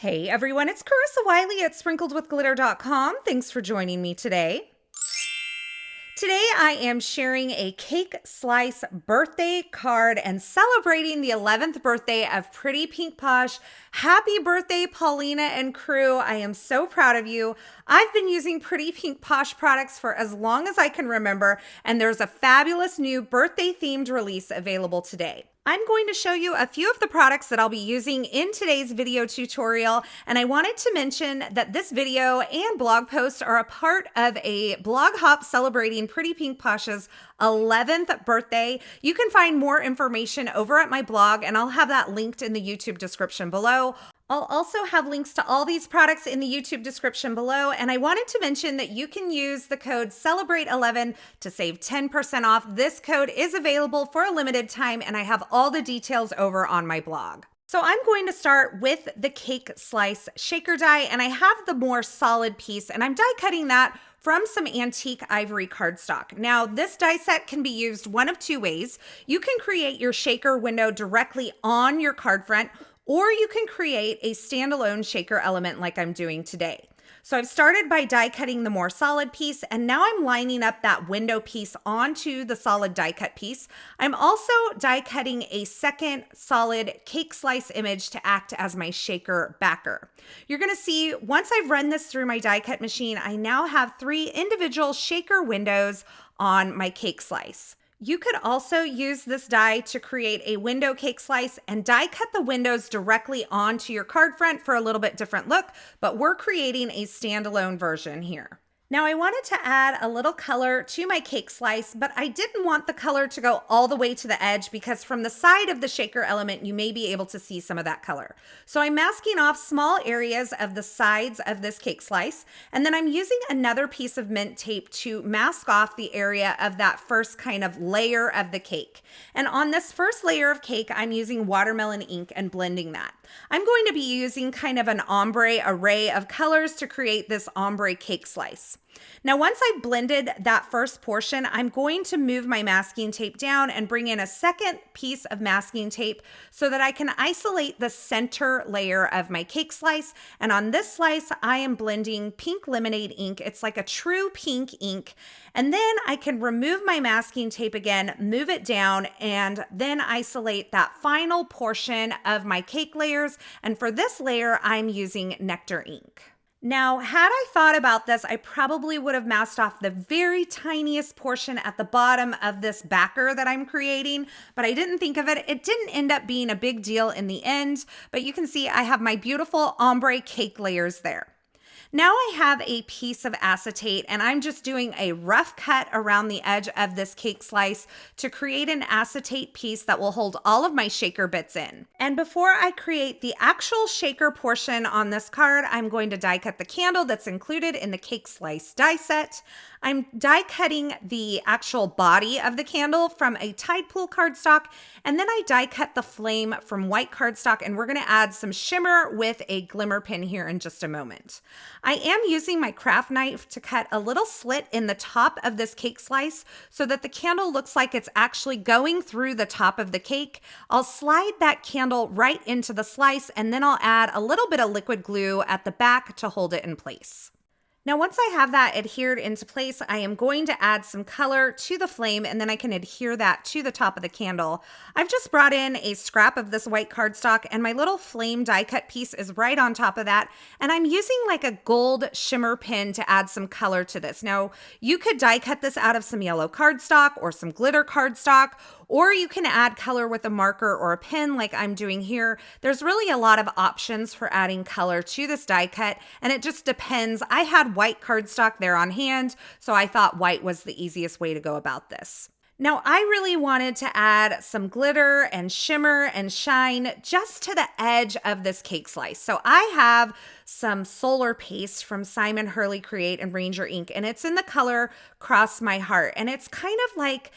Hey everyone, it's Carissa Wiley at sprinkledwithglitter.com. Thanks for joining me today. Today I am sharing a cake slice birthday card and celebrating the 11th birthday of Pretty Pink Posh. Happy birthday, Paulina and crew. I am so proud of you. I've been using Pretty Pink Posh products for as long as I can remember, and there's a fabulous new birthday themed release available today. I'm going to show you a few of the products that I'll be using in today's video tutorial, and I wanted to mention that this video and blog post are a part of a blog hop celebrating Pretty Pink Posh's 11th birthday. You can find more information over at my blog, and I'll have that linked in the YouTube description below. I'll also have links to all these products in the YouTube description below, and I wanted to mention that you can use the code CELEBRATE11 to save 10% off. This code is available for a limited time, and I have all the details over on my blog. So I'm going to start with the cake slice shaker die, and I have the more solid piece, and I'm die cutting that from some antique ivory cardstock. Now, this die set can be used one of two ways. You can create your shaker window directly on your card front, or you can create a standalone shaker element like I'm doing today. So I've started by die cutting the more solid piece, and now I'm lining up that window piece onto the solid die cut piece. I'm also die cutting a second solid cake slice image to act as my shaker backer. You're gonna see once I've run this through my die cut machine, I now have 3 individual shaker windows on my cake slice. You could also use this die to create a window cake slice and die cut the windows directly onto your card front for a little bit different look, but we're creating a standalone version here. Now I wanted to add a little color to my cake slice, but I didn't want the color to go all the way to the edge because from the side of the shaker element, you may be able to see some of that color. So I'm masking off small areas of the sides of this cake slice, and then I'm using another piece of mint tape to mask off the area of that first kind of layer of the cake. And on this first layer of cake, I'm using watermelon ink and blending that. I'm going to be using kind of an ombre array of colors to create this ombre cake slice. Now, once I've blended that first portion, I'm going to move my masking tape down and bring in a second piece of masking tape so that I can isolate the center layer of my cake slice. And on this slice, I am blending pink lemonade ink. It's like a true pink ink. And then I can remove my masking tape again, move it down, and then isolate that final portion of my cake layers. And for this layer, I'm using Nectar ink. Now, had I thought about this, I probably would have masked off the very tiniest portion at the bottom of this backer that I'm creating, but I didn't think of it. It didn't end up being a big deal in the end, but you can see I have my beautiful ombre cake layers there. Now I have a piece of acetate and I'm just doing a rough cut around the edge of this cake slice to create an acetate piece that will hold all of my shaker bits in. And before I create the actual shaker portion on this card, I'm going to die cut the candle that's included in the cake slice die set. I'm die cutting the actual body of the candle from a Tide Pool cardstock, and then I die cut the flame from white cardstock, and we're gonna add some shimmer with a glimmer pin here in just a moment. I am using my craft knife to cut a little slit in the top of this cake slice so that the candle looks like it's actually going through the top of the cake. I'll slide that candle right into the slice, and then I'll add a little bit of liquid glue at the back to hold it in place. Now, once I have that adhered into place, I am going to add some color to the flame, and then I can adhere that to the top of the candle. I've just brought in a scrap of this white cardstock, and my little flame die cut piece is right on top of that, and I'm using like a gold shimmer pin to add some color to this. Now, you could die cut this out of some yellow cardstock or some glitter cardstock, or you can add color with a marker or a pen like I'm doing here. There's really a lot of options for adding color to this die cut, and it just depends. I had white cardstock there on hand, so I thought white was the easiest way to go about this. Now, I really wanted to add some glitter and shimmer and shine just to the edge of this cake slice. So I have some solar paste from Simon Hurley Create and Ranger Ink, and it's in the color Cross My Heart. And it's kind of like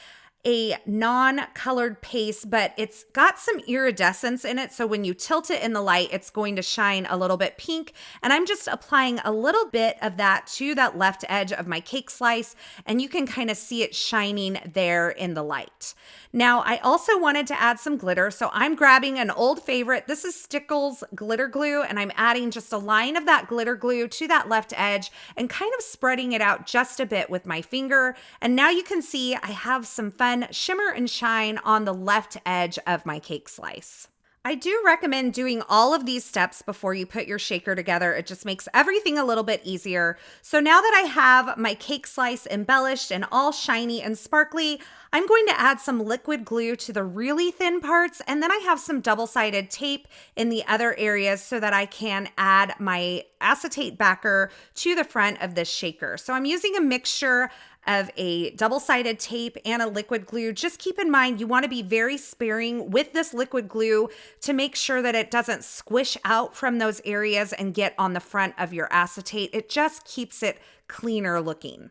a non-colored paste, but it's got some iridescence in it. So when you tilt it in the light, it's going to shine a little bit pink. And I'm just applying a little bit of that to that left edge of my cake slice. And you can kind of see it shining there in the light. Now, I also wanted to add some glitter. So I'm grabbing an old favorite. This is Stickles glitter glue. And I'm adding just a line of that glitter glue to that left edge and kind of spreading it out just a bit with my finger. And now you can see I have some fun shimmer and shine on the left edge of my cake slice. I do recommend doing all of these steps before you put your shaker together. It just makes everything a little bit easier. So now that I have my cake slice embellished and all shiny and sparkly, I'm going to add some liquid glue to the really thin parts, and then I have some double-sided tape in the other areas so that I can add my acetate backer to the front of this shaker. So I'm using a mixture of a double-sided tape and a liquid glue. Just keep in mind, you want to be very sparing with this liquid glue to make sure that it doesn't squish out from those areas and get on the front of your acetate. It just keeps it cleaner looking.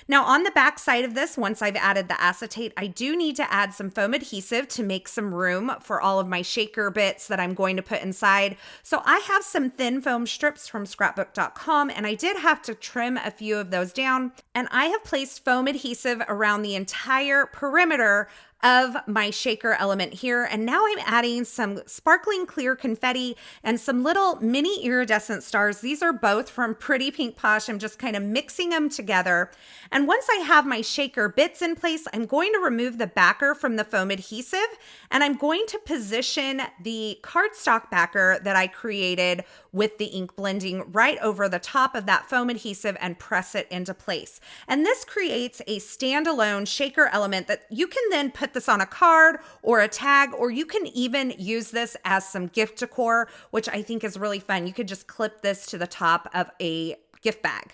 Now on the back side of this, once I've added the acetate, I do need to add some foam adhesive to make some room for all of my shaker bits that I'm going to put inside. So I have some thin foam strips from scrapbook.com, and I did have to trim a few of those down. And I have placed foam adhesive around the entire perimeter of my shaker element here. And now I'm adding some sparkling clear confetti and some little mini iridescent stars. These are both from Pretty Pink Posh. I'm just kind of mixing them together. And once I have my shaker bits in place, I'm going to remove the backer from the foam adhesive, and I'm going to position the cardstock backer that I created with the ink blending right over the top of that foam adhesive and press it into place. And this creates a standalone shaker element that you can then put this on a card or a tag, or you can even use this as some gift decor, which I think is really fun. You could just clip this to the top of a gift bag.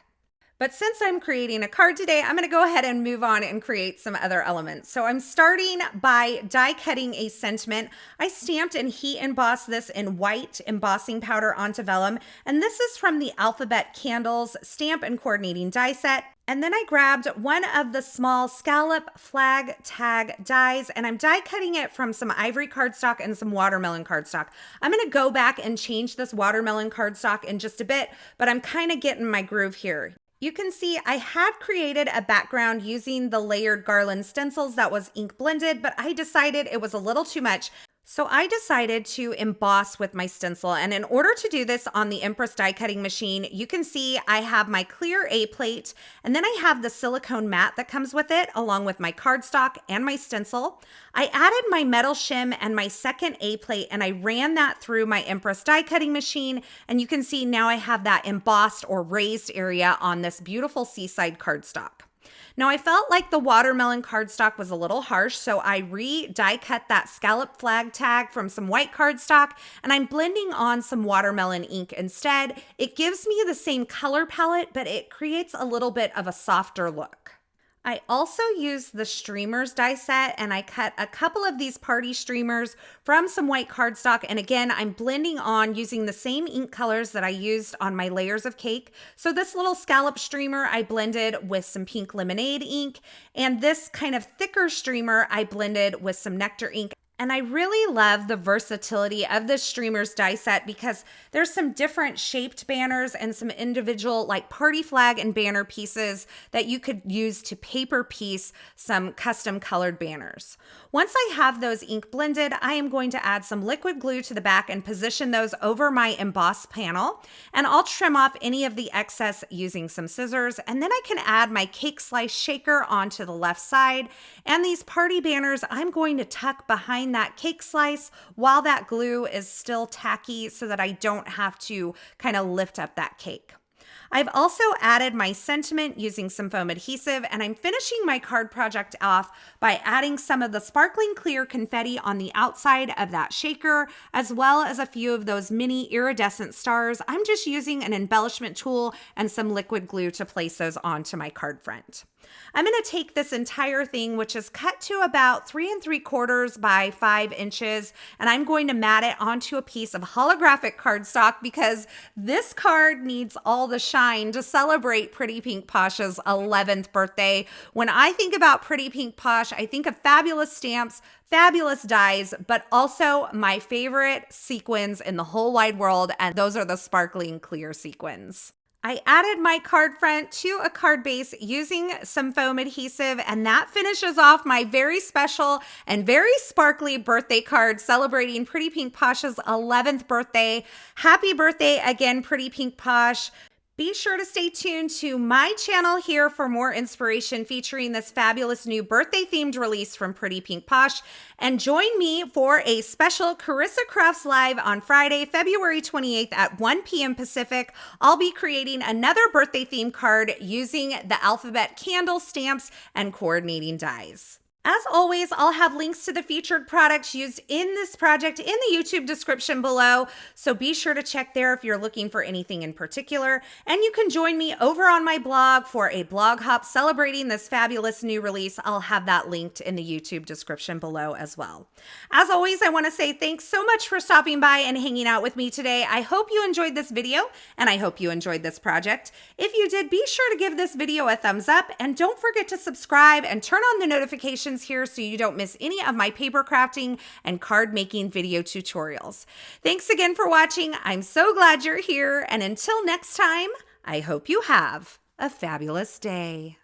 But since I'm creating a card today, I'm going to go ahead and move on and create some other elements. So I'm starting by die cutting a sentiment. I stamped and heat embossed this in white embossing powder onto vellum. And this is from the Alphabet Candles Stamp and Coordinating Die Set. And then I grabbed one of the small Scallop flag tag dies, and I'm die cutting it from some ivory cardstock and some watermelon cardstock. I'm going to go back and change this watermelon cardstock in just a bit, but I'm kind of getting my groove here. You can see I had created a background using the layered Garland stencils that was ink blended, but I decided it was a little too much. So I decided to emboss with my stencil, and in order to do this on the Empress die cutting machine, you can see I have my clear A plate, and then I have the silicone mat that comes with it, along with my cardstock and my stencil. I added my metal shim and my second A plate, and I ran that through my Empress die cutting machine, and you can see now I have that embossed or raised area on this beautiful Seaside cardstock. Now I felt like the watermelon cardstock was a little harsh, so I die cut that scallop flag tag from some white cardstock, and I'm blending on some watermelon ink instead. It gives me the same color palette, but it creates a little bit of a softer look. I also used the streamers die set, and I cut a couple of these party streamers from some white cardstock. And again, I'm blending on using the same ink colors that I used on my layers of cake. So this little scallop streamer I blended with some pink lemonade ink, and this kind of thicker streamer I blended with some nectar ink. And I really love the versatility of the streamers die set because there's some different shaped banners and some individual like party flag and banner pieces that you could use to paper piece some custom colored banners. Once I have those ink blended, I am going to add some liquid glue to the back and position those over my emboss panel. And I'll trim off any of the excess using some scissors. And then I can add my cake slice shaker onto the left side. And these party banners, I'm going to tuck behind that cake slice while that glue is still tacky so that I don't have to kind of lift up that cake. I've also added my sentiment using some foam adhesive, and I'm finishing my card project off by adding some of the sparkling clear confetti on the outside of that shaker, as well as a few of those mini iridescent stars. I'm just using an embellishment tool and some liquid glue to place those onto my card front. I'm going to take this entire thing, which is cut to about 3 3/4 by 5 inches, and I'm going to mat it onto a piece of holographic cardstock because this card needs all the shine to celebrate Pretty Pink Posh's 11th birthday. When I think about Pretty Pink Posh, I think of fabulous stamps, fabulous dies, but also my favorite sequins in the whole wide world, and those are the sparkling clear sequins. I added my card front to a card base using some foam adhesive, and that finishes off my very special and very sparkly birthday card celebrating Pretty Pink Posh's 11th birthday. Happy birthday again, Pretty Pink Posh. Be sure to stay tuned to my channel here for more inspiration featuring this fabulous new birthday-themed release from Pretty Pink Posh. And join me for a special Carissa Crafts Live on Friday, February 28th at 1 p.m. Pacific. I'll be creating another birthday-themed card using the alphabet candle stamps and coordinating dies. As always, I'll have links to the featured products used in this project in the YouTube description below, so be sure to check there if you're looking for anything in particular. And you can join me over on my blog for a blog hop celebrating this fabulous new release. I'll have that linked in the YouTube description below as well. As always, I want to say thanks so much for stopping by and hanging out with me today. I hope you enjoyed this video, and I hope you enjoyed this project. If you did, be sure to give this video a thumbs up, and don't forget to subscribe and turn on the notifications here so you don't miss any of my paper crafting and card making video tutorials. Thanks again for watching. I'm so glad you're here, and until next time, I hope you have a fabulous day.